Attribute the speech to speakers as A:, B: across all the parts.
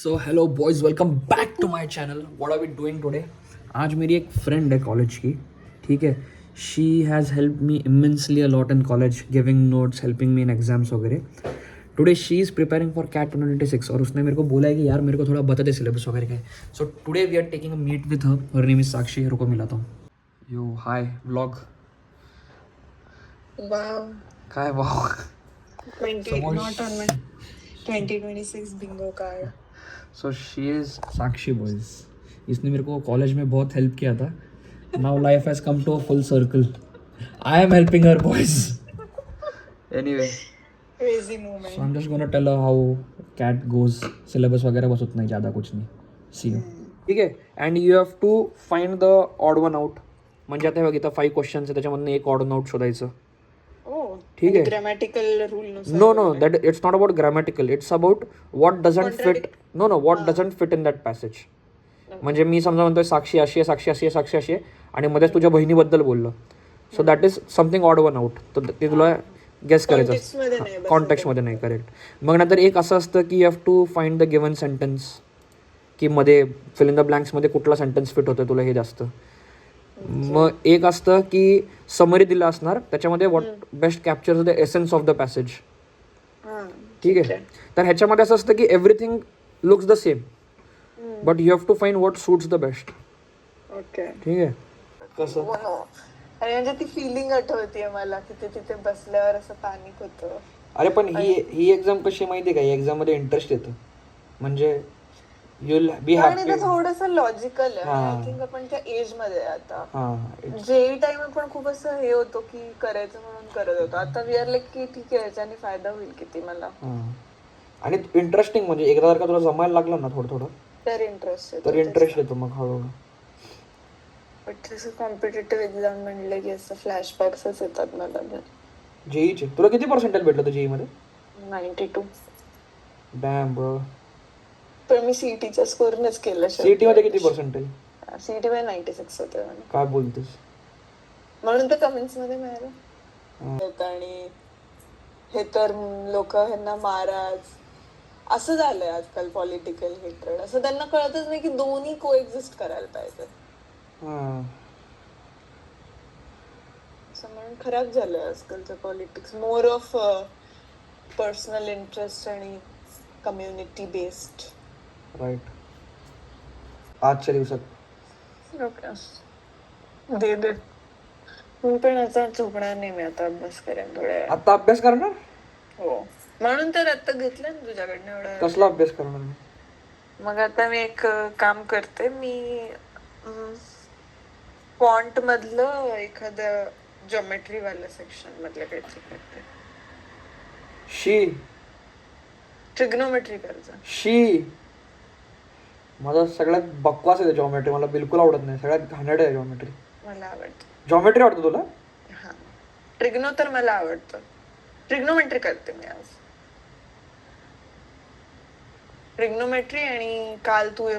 A: So hello boys, welcome back to my channel. What are we doing today? आज मेरी एक friend है college की, ठीक है. She has help me immensely a lot in college, giving notes, helping me in exams वगैरह. Today she is preparing for CAT 2026 और उसने मेरे को बोला है कि यार मेरे को थोड़ा बता दे सिलेबस वगैरह का. So today we are taking a meet with her name is Sakshi. रुको मिलाता हूँ. Yo hi vlog.
B: Wow.
A: काय वाह.
B: 20,
A: समोर
B: not on my 2026 bingo card.
A: So she is Sakshi बॉयज़. इसने मेरे को कॉलेज में बहुत हेल्प किया था. Now life has come to a full circle. I am helping her बॉयज़. Anyway,
B: Crazy
A: so
B: moment.
A: I am just gonna tell how CAT goes. Syllabus वगैरह बस उतना ही, ज़्यादा कुछ नाही. See you. ठीक आहे. And you have to find the odd one out. म्हणजे आता हे बघ, इथं 5 क्वेश्चन्स आहे, त्याच्यामधनं एक ऑड वन आउट शोधायचं.
B: Oh,
A: ठीक आहे.
B: grammatical rule नुसार.
A: No, no, that it's not about grammatical. It's about what doesn't fit.
B: Contradict.
A: No, no, what doesn't fit in that passage. म्हणजे मी समजा म्हणतोय साक्षी अशी आहे, साक्षी अशी आहे, साक्षी अशी आहे, आणि मध्येच तुझ्या बहिणीबद्दल बोललो. So that is something odd one out. तर ते तुला गेस करायचं
B: Context मध्ये नाही
A: असतं.
B: बसत.
A: कॉन्टेक्स्टमध्ये नाही. करेक्ट. मग नंतर एक असं असतं की you have to find the given sentence, की मध्ये फिल इन द ब्लँक्समध्ये कुठला सेंटेन्स फिट होतं तुला हे जास्त. मग एक असतं की समरी दिलं असणार, त्याच्यामध्ये what best captures the essence of the passage.
B: हां.
A: ठीक आहे. तर ह्याच्यामध्ये असं असतं की everything looks the same, but you have to find what suits the best.
B: Okay.
A: ठीक आहे. कसं
B: आणि म्हणजे ती फिलिंग आठवते मला की ते तिथे बसल्यावर असं पॅनिक होतं.
A: अरे पण ही एक्झाम कशी माहिती आहे का, या एक्झाममध्ये इंटरेस्ट येतं. म्हणजे यू विल बी
B: आणि ते
A: हॅपी.
B: थोडंसं लॉजिकल आहे.
A: हां.
B: आय थिंक आपण त्या एज मध्ये आहे आता.
A: हां.
B: जेई टाइम पण खूप असं हे होतो की करायचं म्हणून करत होतो. आता वी आर लाईक की ठीक आहे, याच्याने फायदा होईल किती मला.
A: हां. आणि इंटरेस्टिंग, म्हणजे एकदा जर का तुला जमायला लागलं ना थोडं थोडं,
B: तर इंटरेस्ट
A: तर इंटरेस्ट येतो मग हळूहळू.
B: बट तसं कॉम्पिटेटिव्ह एक्झाम म्हणलं की असं फ्लॅशबॅक्सच येतात मला.
A: जेईचे तुला किती पर्सेंटेज भेटलं होतं जेईमध्ये?
B: 92.
A: Dam bro.
B: पण मी सीईटीच्या स्कोरनेच केलं.
A: सीईटी मध्ये किती पर्सेंटेज?
B: सीईटी मध्ये 96 होते मला.
A: काय बोलतेस.
B: म्हणून तर कमेंट्स मध्ये मिळालं. आणि हे तर लोक ह्यांना महाराज असं झालंय आजकाल. पॉलिटिकल हेट्रेड असं त्यांना कळतच नाही की दोन्ही को एक्झिस्ट करायला पाहिजे. असं म्हणून खराब झालंय आजकालचं politics. More of personal interest आणि कम्युनिटी बेस्ड.
A: राईट. आजच्या दिवसात
B: दे दे. मी पण आता झोपणार नाही. मी आता अभ्यास करेन थोड्या वेळात.
A: आता अभ्यास करणार?
B: हो, म्हणून तर आता घेतलं ना तुझ्याकडनं एवढं.
A: कसला अभ्यास करणार?
B: मग आता मी एक काम करते. मी फॉन्ट मधलं एखादं जॉमेट्री वालं सेक्शन मधलं काहीतरी करते. ट्रिग्नोमेट्री करायचं.
A: माझा सगळ्यात बकवास आहे जॉमेट्री. मला बिलकुल आवडत नाही. सगळ्यात घाणेरडं आहे जॉमेट्री.
B: मला आवडतं.
A: जॉमेट्री आवडतं तुला?
B: हा, ट्रिग्नो तर मला आवडतं. ट्रिग्नोमेट्री करते मी आज. ट्रिग्नोमेट्री आणि काल तू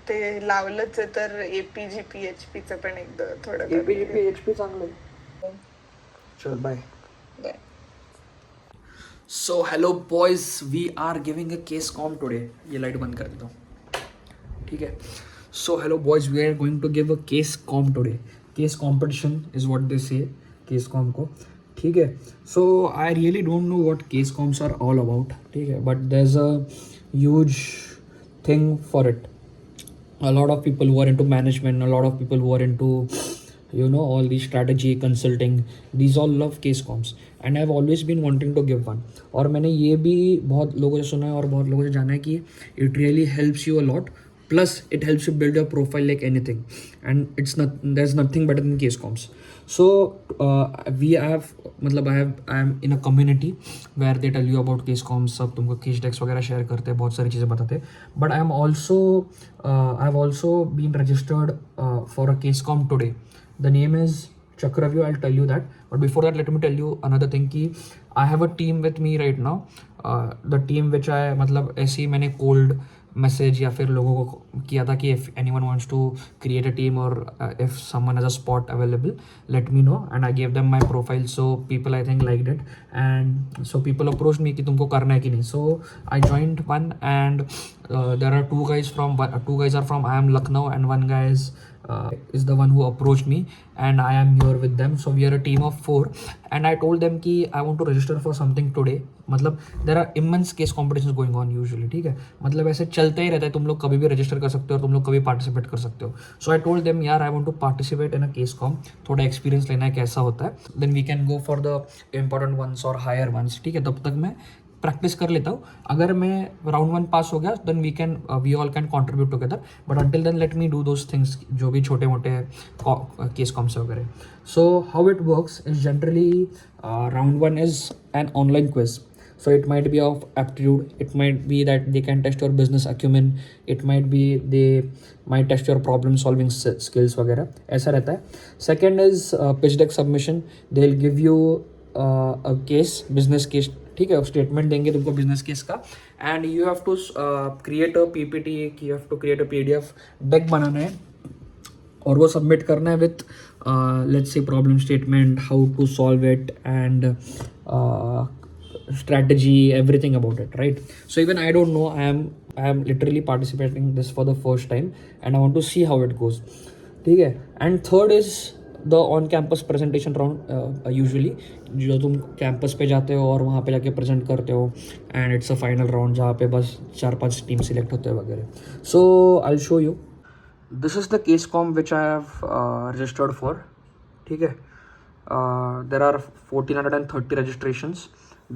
B: ते लावलंच आहे तर एपीजीपीएचपीचं पण एकदा थोडं.
A: एपीजीपीएचपी चांगलं आहे. चल bye.
B: Bye.
A: So hello boys, we are giving a case comp today. ये लाइट बंद कर देता हूँ. ठीक है. So hello boys, we are going to give a case comp today. Case competition is what they say case comp को. ठीक है. So I really don't know what case comps are all about. ठीक है. But there is a huge thing for it. A lot of people who are into management, a lot of people who are into all these strategy consulting, these all love case comps and I've always been wanting to give one. और मैंने ये भी बहुत लोगों से सुना है और बहुत लोगों से जाना है कि it really helps you a lot, plus it helps you build your profile like anything, and there's nothing better than case comps. So I am in a community where they tell you about case comps. सब तुमको case डेक्स वगैरह share करते हैं, बहुत सारी चीज़ें बताते हैं. But I have also been registered for a case comp today. The name is Chakravyu. I'll tell you that. But before that, let me tell you another thing कि I have a team with me right now. The team which I ऐसे ही मैंने cold message या फिर लोगों को किया था कि if anyone wants to create a team और if someone has a spot available let me know, and I give them my profile. So people I think like it, and so people approach me कि तुमको करना है कि नहीं. So I joined one, and there are two guys are from I am Lucknow, and one guy is the one who approached me, and I am here with them. So we are a team of 4, and I told them कि I want to register for something today. मतलब there are immense case competitions going on usually, ठीक है. मतलब ऐसे चलते ही रहता है, तुम लोग कभी भी रजिस्टर कर सकते हो और तुम लोग कभी पार्टिसिपेट कर सकते हो. सो आई टोल्ड देम यार I want to participate in a case com, थोड़ा एक्सपीरियंस लेना है कैसा होता है, then we can go for the important ones और हायर वंस. ठीक है, तब तक मैं प्रैक्टिस कर लेता हूँ. अगर मैं राउंड 1 पास हो गया then we all can contribute together, but until then let me do those things जो भी छोटे मोटे केस कॉम्स वगैरह. So how it works is generally round 1 is an online quiz. So it might be of aptitude, it might be that they can test your business acumen, it might be they might test your problem solving skills वगैरह, ऐसा रहता है. Second is pitch deck submission. They'll give you a case, business case, ठीक है, statement देंगे तुमको business case का, and you have to create a PPT, you have to create a PDF deck बनाना है और वो सबमिट करना है with let's say problem statement, how to solve it, and strategy, everything about it, right? So even I don't know, I am literally participating this for the first time, and I want to see how it goes. ठीक है. And third is the on campus presentation round. Usually जो तुम campus पे जाते हो और वहाँ पे जाके प्रेजेंट करते हो, and it's a final round जहाँ पे बस 4-5 टीम सिलेक्ट होते हैं वगैरह. So I show you, this is the case comp which I have registered for. ठीक है, there are 1430 registrations.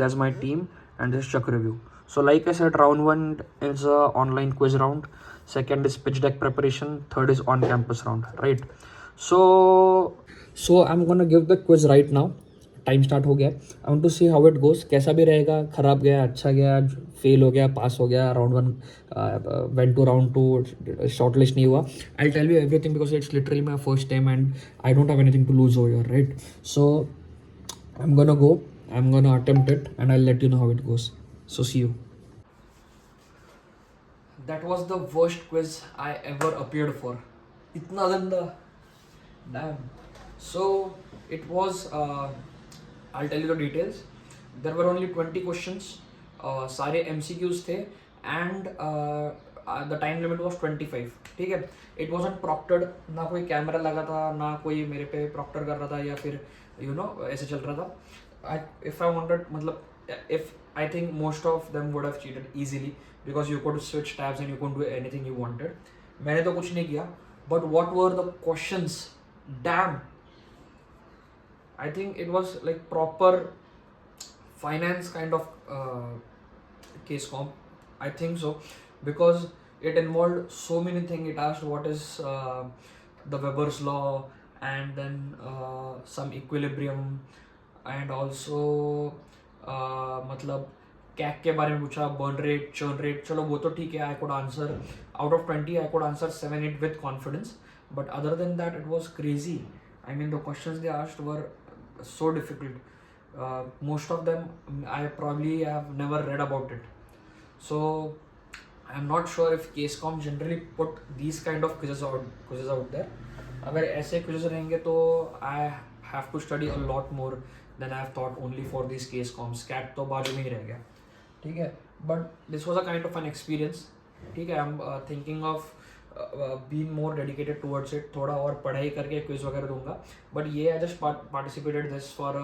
A: That's my team, and this is Chakravyuh. So like I said, round 1 is a online quiz round, second is pitch deck preparation, third is on campus round, right? So I'm gonna give the quiz right now. Time start हो गया. I want to see how it goes, कैसा भी रहेगा, खराब गया, अच्छा गया, fail हो गया, पास हो गया, round 1 went to round 2, shortlist नहीं हुआ. I tell you everything because it's literally my first time and I don't have anything to lose over, right? So I am gonna go, I am gonna attempt it, and I let you know how it goes. So see you. That was the worst quiz I ever appeared for. इतना गंदा. Damn. So it was. I'll tell you the details. There were only 20 questions. सारे MCQs थे, and the time limit was 25. ठीक है. It wasn't proctored. ना कोई camera लगा था, ना कोई मेरे पे प्रॉक्टर कर रहा था, या फिर ऐसे चल रहा था. If I wanted, मतलब if I think most of them would have cheated easily because you could switch tabs and you could do anything you wanted. मैंने तो कुछ नहीं किया. But what were the questions? Damn. I think it was like proper finance kind of case comp. I think so, because it involved so many things. It asked what is the Weber's law, and then some equilibrium, and also मतलब कैक के बारे में पूछा, burn rate, churn rate. चलो वो तो ठीक है, I could answer out of 20 I could answer 7-8 with confidence, but other than that it was crazy. I mean, the questions they asked were so difficult. Most of them I probably have never read about it. So I'm not sure if CaseCom generally put these kind of quizzes out there. अगर ऐसे quizzes रहेंगे तो I have to study a lot more than I have thought only for these CaseComs. CAT तो बाजू में ही रह गया. ठीक है, but this was a kind of an experience. ठीक है, I'm thinking of being more dedicated towards it. थोड़ा और पढ़ाई करके क्विज वगैरह दूंगा, बट ये I just participated this for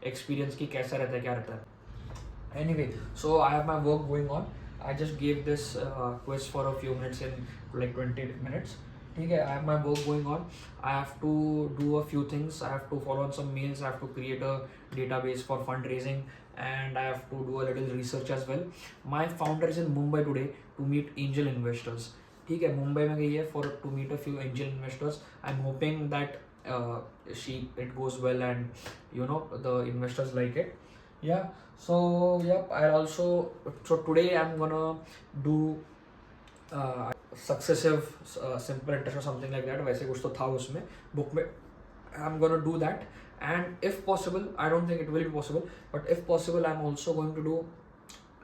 A: experience की कैसा रहता है, क्या रहता है. Anyway, so I have my work going on. I just gave this quiz for a few minutes in like 20 minutes. ठीक है, I have my work going on. I have to do a few things. I have to follow on some mails. I have to create a database for fundraising, and I have to do a little research as well. My founder is in Mumbai today to meet angel investors. ठीक है, मुंबई में गई है for to meet a few angel investors. I am hoping that it goes well and the investors like it. Yeah, so yep, so today I'm gonna do successive simple interest or something like that. वैसे कुछ तो था उसमें book में. I'm gonna do that, and if possible, I don't think it will be possible, but if possible I'm also going to do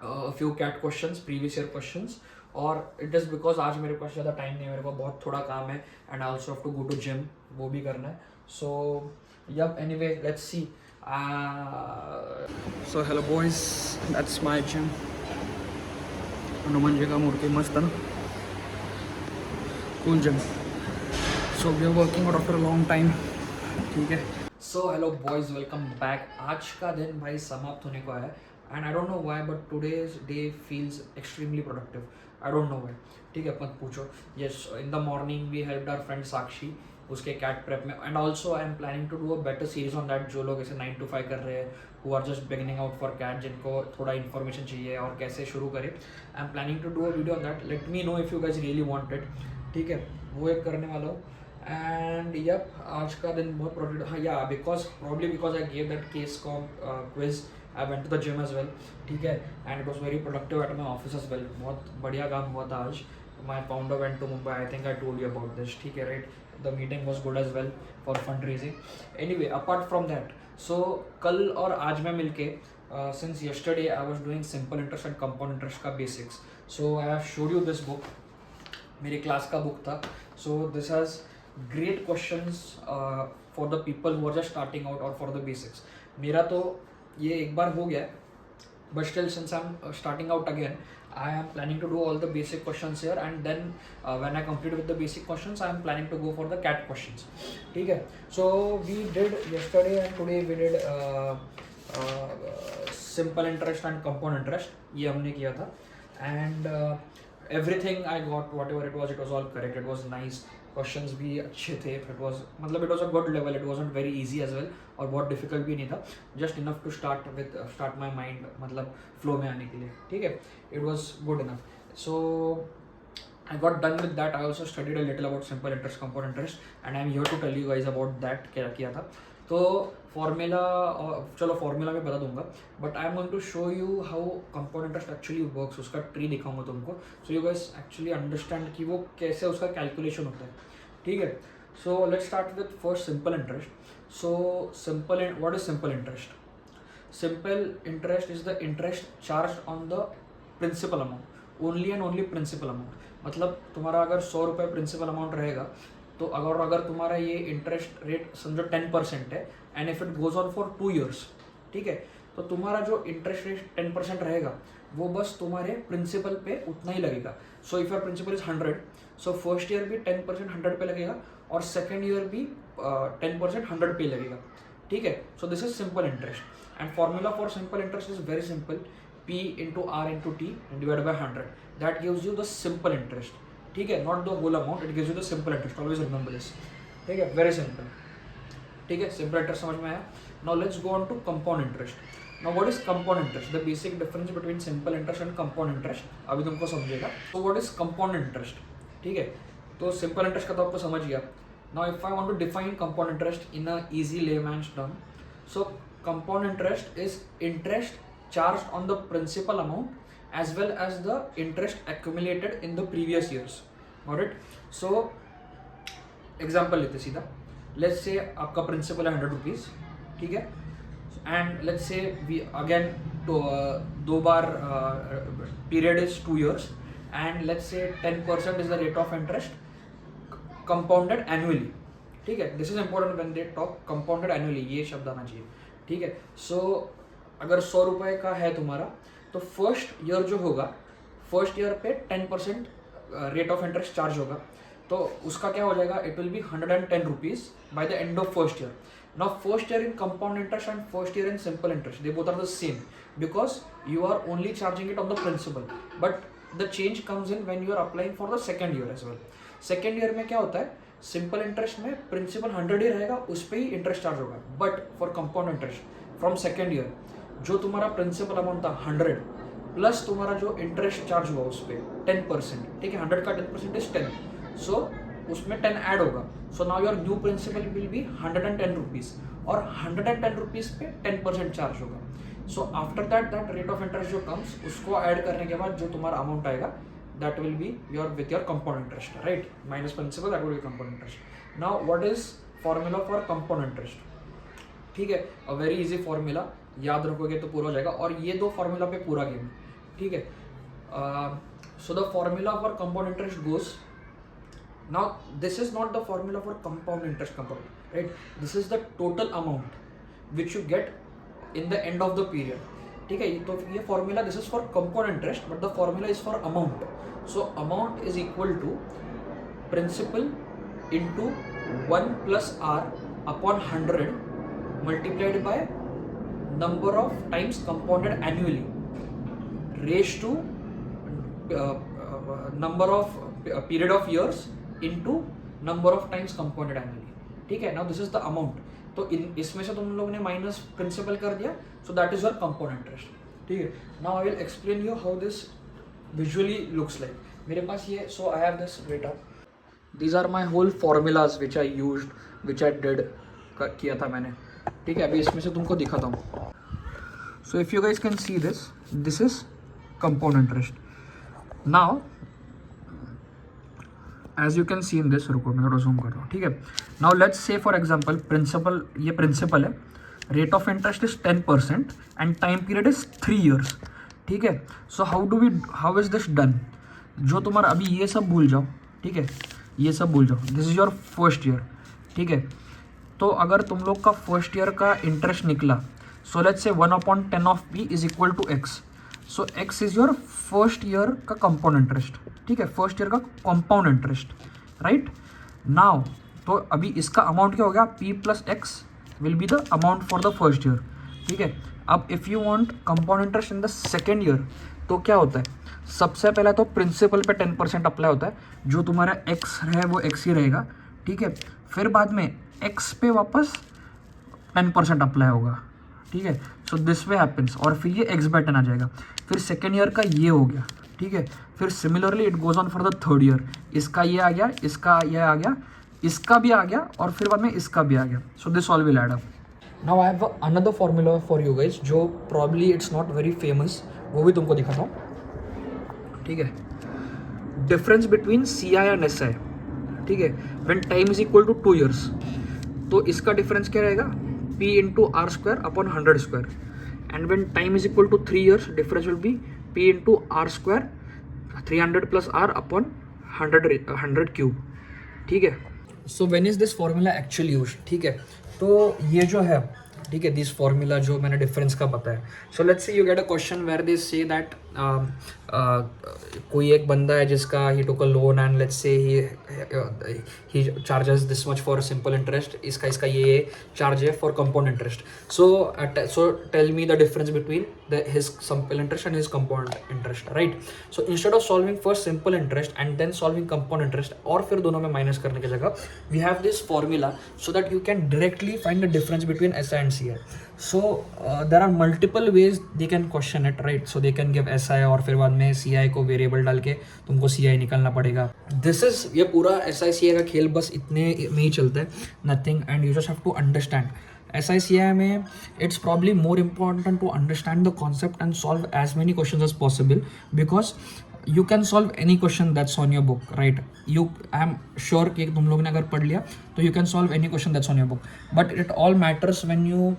A: a few CAT questions, previous year questions, और it is because आज मेरे पास ज़्यादा time नहीं है, मेरे को बहुत थोड़ा काम है and I also have to go to gym, वो भी करना है. So yup, anyway let's see. So hello boys, that's my gym. Hanuman ji का मूर्ति मस्त है ना, cool gym. So we are working out after a long time. ठीक है. So hello boys, welcome back. आज का दिन भाई समाप्त होने को है and I don't know why but today's day feels extremely productive. I don't know why. ठीक है, मत पूछो. Yes, in the morning we helped our friend Sakshi उसके कैट प्रेप में and also I am planning to do a better series on that. जो लोग ऐसे 9 to 5 कर रहे हैं, who are just beginning out for CAT, जिनको थोड़ा इन्फॉर्मेशन चाहिए और कैसे शुरू करें, I am planning to do a video on that. Let me know if you guys really want it. ठीक है, वो एक करने वाला हूँ. एंड यप, आज का दिन बहुत प्रोडक्टिव. हाँ yeah because I gave that case com quiz, I went to the gym as well. ठीक है, and it was very productive at my office as well. बहुत बढ़िया काम हुआ था आज. My founder went to Mumbai, I think I told you about this. ठीक है, right. The meeting was good as well for fund raising. Anyway, apart from that, so कल और आज में मिलके since yesterday I was doing simple interest and compound interest का basics. So I have showed you this book, मेरी class का book था. So this has great questions for the people who are just starting out or for the basics. मेरा तो ये एक बार हो गया है, but still since I'm starting out again, I am planning to do all the basic questions here and then when I complete with the basic questions, I am planning to go for the CAT questions. ठीक है. So we did yesterday and today we did simple interest and compound interest. ये हमने किया था and everything I got, whatever it was all correct. It was nice. Questions भी अच्छे थे. It was a good level. It wasn't very easy as well और बहुत difficult भी नहीं था. Just enough to start my mind, मतलब flow में आने के लिए. ठीक है, it was good enough. So I got done with that. I also studied a little about simple interest, compound interest, and I am here to tell you guys about that. क्या किया था. तो फॉर्मूला, चलो formula मैं बता दूंगा, but I am going to show you how compound interest actually works. उसका tree दिखाऊंगा तुमको, so you guys actually understand कि वो कैसे उसका कैलकुलेशन होता है. ठीक है. So let's start with first simple interest. So simple, what is simple interest? Simple interest is the interest charge on the principal amount, only and only principal amount. मतलब तुम्हारा अगर 100 रुपये प्रिंसिपल अमाउंट रहेगा, तो अगर तुम्हारा ये इंटरेस्ट रेट समझो 10% है and if it goes on for 2 years, ठीक है, तो तुम्हारा जो इंटरेस्ट रेट 10% रहेगा वो बस तुम्हारे प्रिंसिपल पे उतना ही लगेगा. So if your principal is 100, so first year भी 10% 100 पे लगेगा और सेकेंड ईयर भी 10% 100 पे लगेगा. ठीक है. So this is simple interest and formula for simple interest is very simple. P into R into T divided by 100. That gives you the simple interest. ठीक है, not the whole amount. It gives you the simple interest. Always remember this. ठीक है, very simple. ठीक है, simple interest समझ में आया. Now let's go on to compound interest. Now what is compound interest? The basic difference between simple interest and compound interest. अभी तुमको समझेगा. So what is compound interest? ठीक है, तो simple interest का तो आपको समझ गया. Now if I want to define compound interest in a easy layman's term, so compound interest is interest charged on the principal amount as well as the interest accumulated in the previous years. Got it? So example लेते सीधा. Let's say आपका principal है 100 rupees. ठीक है, and let's say we again to दो बार period is 2 years and let's say 10% is the rate of interest compounded annually. ठीक है, this is important when they talk compounded annually. ये शब्द आना चाहिए. ठीक है. So अगर 100 रुपये का है तुम्हारा, तो फर्स्ट ईयर जो होगा, फर्स्ट ईयर पे 10% रेट ऑफ इंटरेस्ट चार्ज होगा, तो उसका क्या हो जाएगा, it will be 110 rupees by the end of first year. Now first year in compound interest and first year in simple interest, they both are the same because you are only charging it on the principal, but the change comes in when you are applying for the second year as well. Second year में क्या होता है, simple interest में principal 100 ही रहेगा, उस पर ही interest charge होगा. But for compound interest from second year, जो तुम्हारा प्रिंसिपल अमाउंट था 100 प्लस तुम्हारा जो इंटरेस्ट चार्ज हुआ उस पर 10%. ठीक है, 100 का 10% इज 10, सो उसमें 10 ऐड होगा. So now your new principal will be 110 rupees और 110 रुपीज पे 10% चार्ज होगा. So after that rate of interest जो कम्स, उसको ऐड करने के बाद जो तुम्हारा अमाउंट आएगा, that will be your with your compound interest, right, minus principal, that will be compound interest. Now what is formula for compound interest? ठीक है, अ वेरी इजी फॉर्मूला, याद रखोगे तो पूरा हो जाएगा. और ये दो फॉर्मूला पे पूरा गेम है. ठीक है, So the formula for compound interest goes. Now this is not the formula for compound interest compound, right? This is the total amount which you get in the end of the period. ठीक है, तो ये formula this is for compound interest, but the formula is for amount. So amount is equal to principal into 1 plus r upon 100 multiplied by number of times compounded annually raised to number of period of years into number of times compounded annually. ठीक है, now this is the amount. तो इसमें से तुम लोगों ने minus principal कर दिया, so that is your compound interest. ठीक है, now I will explain you how this visually looks like. मेरे पास ये, so I have this data. These are my whole formulas which I used, which I did किया था मैंने. ठीक है, अभी इसमें से तुमको दिखाता हूँ. So if you guys can see this, this is compound interest. Now as you can see in this, रुको मैं थोड़ा zoom कर रहा हूँ. ठीक है, now let's say for example principal, ये principal है, rate of interest is 10% and time period is 3 years. ठीक है, so how is this done? जो तुम्हारा अभी ये सब भूल जाओ. ठीक है, ये सब भूल जाओ. This is your first year. ठीक है, तो अगर तुम लोग का फर्स्ट ईयर का इंटरेस्ट निकला, सो let's say 1/10 of P is equal to X. So X is your first year का कंपाउंड इंटरेस्ट. ठीक है, फर्स्ट ईयर का कंपाउंड इंटरेस्ट, राइट. नाउ तो अभी इसका अमाउंट क्या हो गया, P plus X will be the amount for the first year. ठीक है, अब if you want compound interest in the second year, तो क्या होता है, सबसे पहले तो प्रिंसिपल पे 10% अप्लाई होता है, जो तुम्हारा एक्स है वो एक्स ही रहेगा. ठीक है, फिर बाद में एक्स पे वापस 10% अप्लाई होगा. ठीक है, सो दिस वे हैपेंस, और फिर ये एक्स बाय 10 आ जाएगा. फिर सेकेंड ईयर का ये हो गया. ठीक है, फिर similarly it goes on for the third year. इसका ये आ गया, इसका ये आ गया, इसका भी आ गया, और फिर बाद में इसका भी आ गया. So this all will add up. Now I have another formula for you guys, जो probably it's not very famous, वो भी तुमको दिखाता हूँ. ठीक है, difference between C I and S I. ठीक है, when time is equal to 2 years, तो इसका डिफरेंस क्या रहेगा, P into R square upon 100 square. And when time is equal to 3 years, difference will B P into R square 300 plus R upon 100 cube. ठीक है, so when is this formula actually used. ठीक है, तो ये जो है, ठीक है, दिस फॉर्मूला जो मैंने डिफरेंस का बताया. So let's say you get a question where they say that कोई एक बंदा है जिसका he took a loan and let's say he charges this much for simple interest, इसका ये चार्ज है for compound interest. So tell me the difference between his simple interest and his compound interest, right. So instead of solving first simple interest and then solving compound interest, और फिर दोनों में minus करने की जगह we have this formula so that you can directly find the difference between S I and C I. So there are multiple ways they can question it, right? So they can give SI और फिर बाद में CI को variable डाल के तुमको CI निकालना पड़ेगा. This is, ये पूरा SI CI का खेल बस इतने में ही चलता है, nothing, and you just have to understand. SI CI में it's probably more important to understand the concept and solve as many questions as possible, because you can solve any question that's on your book, right? I am sure कि तुम लोग ने अगर पढ़ लिया तो you can solve any question that's on your book, but it all matters when you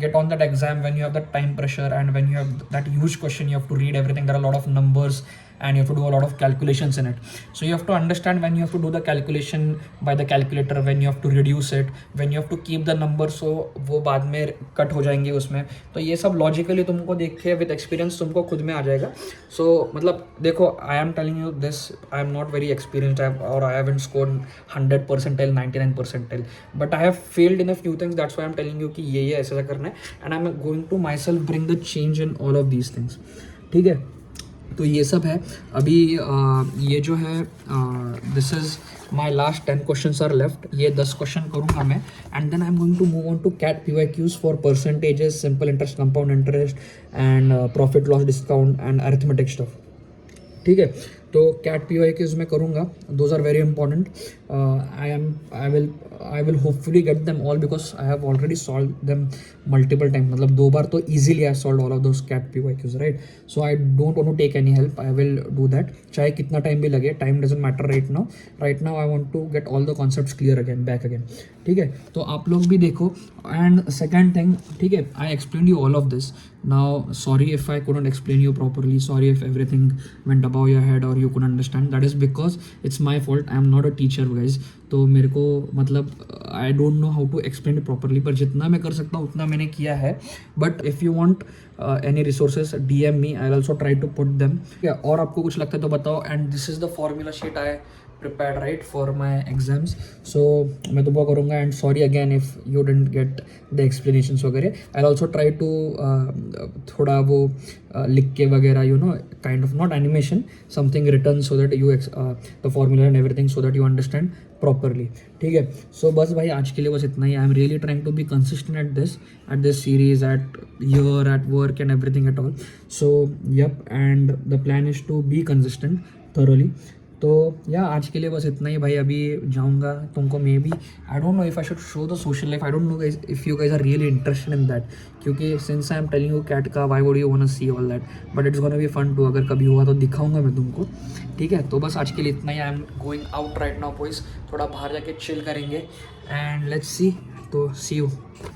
A: get on that exam, when you have that time pressure and when you have that huge question, you have to read everything, there are a lot of numbers and you have to do a lot of calculations in it. So you have to understand when you have to do the calculation by the calculator, when you have to reduce it, when you have to keep the number, so वो बाद में cut हो जाएंगे उसमें. तो ये सब logically तुमको देख के विद एक्सपीरियंस तुमको खुद में आ जाएगा. सो मतलब देखो, I am telling you this, I am not very experienced और I haven't scored 100 percentile 99 percentile, but I have failed in a few things. That's why I am telling you कि ये ऐसा करना है, and I am going to myself bring the change in all of these things. ठीक है, तो ये सब है. अभी ये जो है, this is my last 10 questions are left. ये 10 question करूँगा मैं, and then I am going to move on to CAT PYQs for percentages, simple interest, compound interest and profit loss discount and arithmetic stuff. ठीक है, तो CAT PYQs में करूँगा. Those are very important. I will hopefully get them all because I have already solved them multiple time. मतलब 2 बार तो easily I solve all of those CAT PYQs, right. So I don't want to take any help, I will do that, चाहे कितना time भी लगे. Time doesn't matter right now. Right now I want to get all the concepts clear again, back again. ठीक है, तो आप लोग भी देखो. एंड सेकेंड थिंग, ठीक है, I explain you all of this Now, sorry if I couldn't explain you properly. Sorry if everything went above your head or you couldn't understand. That is because it's my fault. I am not a teacher, guys. तो मेरे को मतलब I don't know how to explain it properly, पर जितना मैं कर सकता हूँ उतना मैंने किया है. But if you want any resources DM me, I also try to put them. और आपको कुछ लगता है तो बताओ. And this is the formula sheet I prepared right for my exams. So मैं तो वो करूँगा. And sorry again if you didn't get the explanations वगैरह. आई ऑल्सो ट्राई टू थोड़ा वो लिख के वगैरह, you know, kind of not animation, something return so that you the formula and everything so that you understand properly. ठीक है. सो बस भाई आज के लिए बस इतना ही. I am really trying to be consistent at this series, at year, at work and everything at all. So yup, and the plan is to be consistent thoroughly. तो या आज के लिए बस इतना ही भाई. अभी जाऊँगा. तुमको maybe, I don't know if I should show the social life. I don't know guys if you guys are really interested in that, क्योंकि since I am telling you CAT का, why would you want to see all that, but it's gonna be fun too. अगर कभी हुआ तो दिखाऊंगा मैं तुमको. ठीक है. तो बस आज के लिए इतना ही. I am going out right now boys. थोड़ा बाहर जाके चिल करेंगे एंड लेट्स सी. तो सी यू.